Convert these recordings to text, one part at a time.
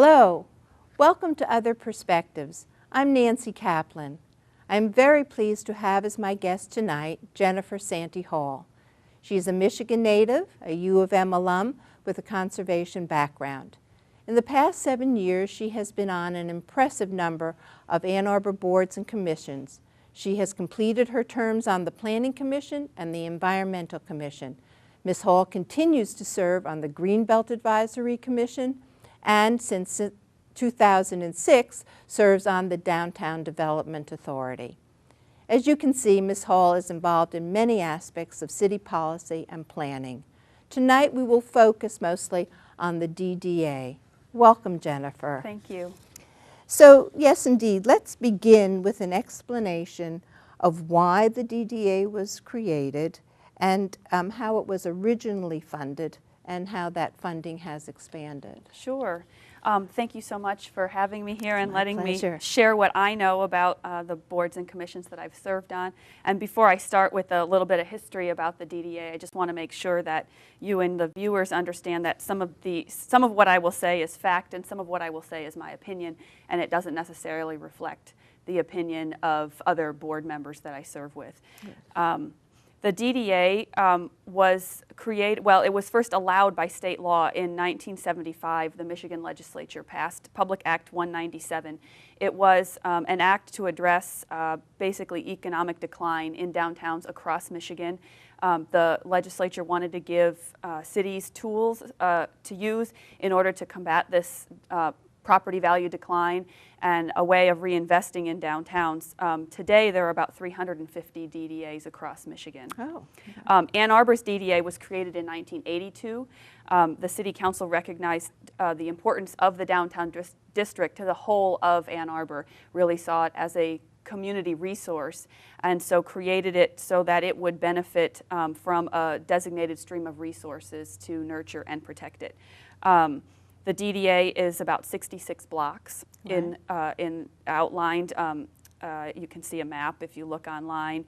Hello, welcome to Other Perspectives. I'm Nancy Kaplan. I'm very pleased to have as my guest tonight Jennifer Santee Hall. She is a Michigan native, a U of M alum with a conservation background. In the past 7 years, she has been on an impressive number of Ann Arbor boards and commissions. She has completed her terms on the Planning Commission and the Environmental Commission. Ms. Hall continues to serve on the Greenbelt Advisory Commission and since 2006 serves on the Downtown Development Authority. As you can see, Ms. Hall is involved in many aspects of city policy and planning. Tonight we will focus mostly on the DDA. Welcome, Jennifer. Thank you. So, yes, indeed, let's begin with an explanation of why the DDA was created and how it was originally funded and how that funding has expanded. Sure. Thank you so much for having me here and letting me pleasure. share what I know about the boards and commissions that I've served on. And before I start with a little bit of history about the DDA, I just want to make sure that you and the viewers understand that some of what I will say is fact and some of what I will say is my opinion, and it doesn't necessarily reflect the opinion of other board members that I serve with. Yes. The DDA was created, well, it was first allowed by state law in 1975. The Michigan legislature passed Public Act 197. It was an act to address basically economic decline in downtowns across Michigan. The legislature wanted to give cities tools to use in order to combat this property value decline and a way of reinvesting in downtowns. Today, there are about 350 DDAs across Michigan. Oh. Ann Arbor's DDA was created in 1982. The City Council recognized the importance of the downtown district to the whole of Ann Arbor, really saw it as a community resource, and so created it so that it would benefit from a designated stream of resources to nurture and protect it. The DDA is about 66 blocks in outlined. You can see a map if you look online.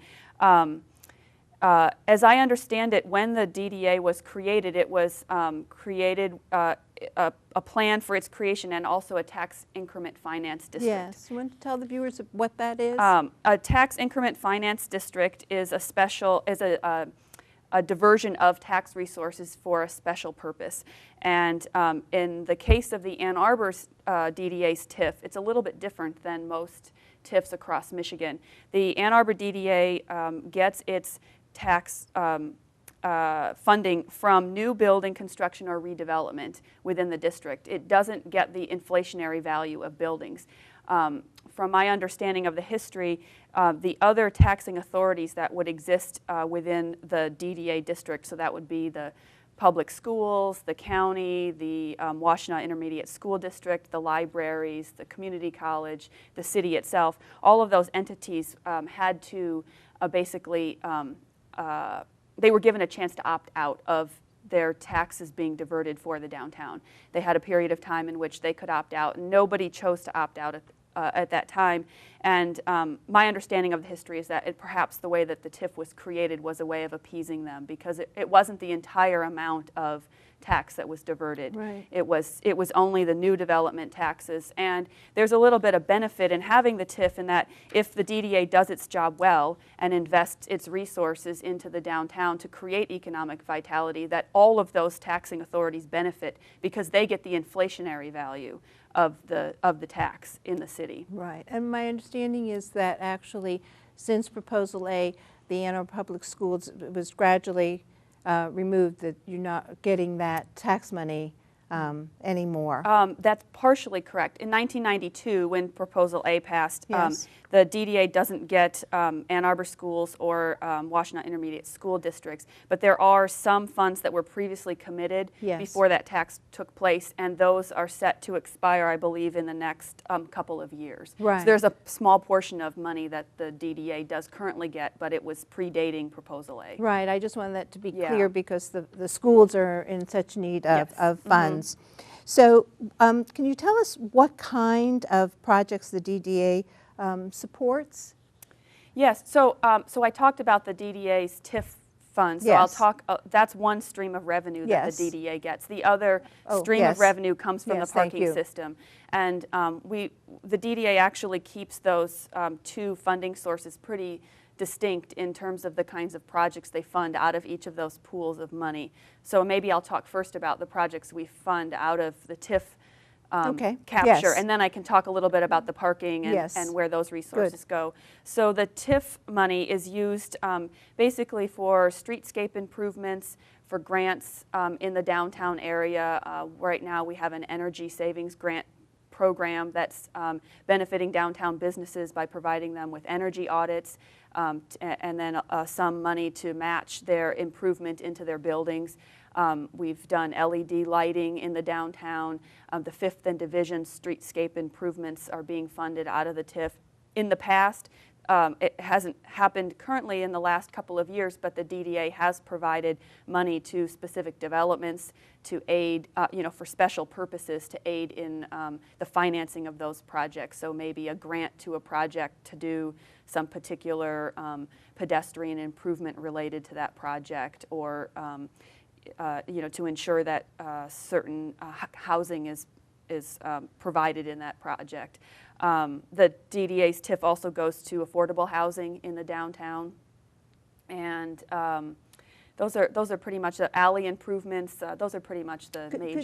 As I understand it, when the DDA was created, it was created a plan for its creation and also a tax increment finance district. Yes, you want to tell the viewers what that is? A tax increment finance district is a diversion of tax resources for a special purpose. And in the case of the Ann Arbor's DDA's TIF, it's a little bit different than most TIFs across Michigan. The Ann Arbor DDA gets its tax funding from new building construction or redevelopment within the district. It doesn't get the inflationary value of buildings. From my understanding of the history, the other taxing authorities that would exist within the DDA district, so that would be the public schools, the county, the Washtenaw Intermediate School District, the libraries, the community college, the city itself, all of those entities had to basically, they were given a chance to opt out of their taxes being diverted for the downtown. They had a period of time in which they could opt out, and nobody chose to opt out at that time. And my understanding of the history is that perhaps the way that the TIF was created was a way of appeasing them, because it wasn't the entire amount of tax that was diverted. Right. It was only the new development taxes. And there's a little bit of benefit in having the TIF in that if the DDA does its job well and invests its resources into the downtown to create economic vitality, that all of those taxing authorities benefit because they get the inflationary value of the tax in the city. Right, and my understanding is that actually since Proposal A, the Ann Arbor Public Schools was gradually removed, that you're not getting that tax money anymore. That's partially correct. In 1992, when Proposal A passed, Yes. the DDA doesn't get Ann Arbor schools or Washtenaw Intermediate School Districts, but there are some funds that were previously committed Yes. before that tax took place, and those are set to expire, I believe, in the next couple of years. Right. So there's a small portion of money that the DDA does currently get, but it was predating Proposal A. Right, I just wanted that to be Yeah. clear because the schools are in such need of, Yes. of funds. So can you tell us what kind of projects the DDA supports? Yes, so I talked about the DDA's TIF funds. So I'll Yes. talk, that's one stream of revenue that Yes. the DDA gets. The other Oh, stream yes. of revenue comes from Yes, the thank parking you. system. And the DDA actually keeps those two funding sources pretty distinct in terms of the kinds of projects they fund out of each of those pools of money. So maybe I'll talk first about the projects we fund out of the TIF Okay. capture, Yes. and then I can talk a little bit about the parking and, Yes. and where those resources go. So the TIF money is used basically for streetscape improvements, for grants in the downtown area. Right now we have an energy savings grant program that's benefiting downtown businesses by providing them with energy audits, and then some money to match their improvement into their buildings. We've done LED lighting in the downtown. The 5th and Division streetscape improvements are being funded out of the TIF. In the past, it hasn't happened currently in the last couple of years, but the DDA has provided money to specific developments to aid, for special purposes to aid in the financing of those projects. So maybe a grant to a project to do some particular pedestrian improvement related to that project, or to ensure that certain housing is provided in that project. The DDA's TIF also goes to affordable housing in the downtown, and those are pretty much the alley improvements. Those are pretty much the major.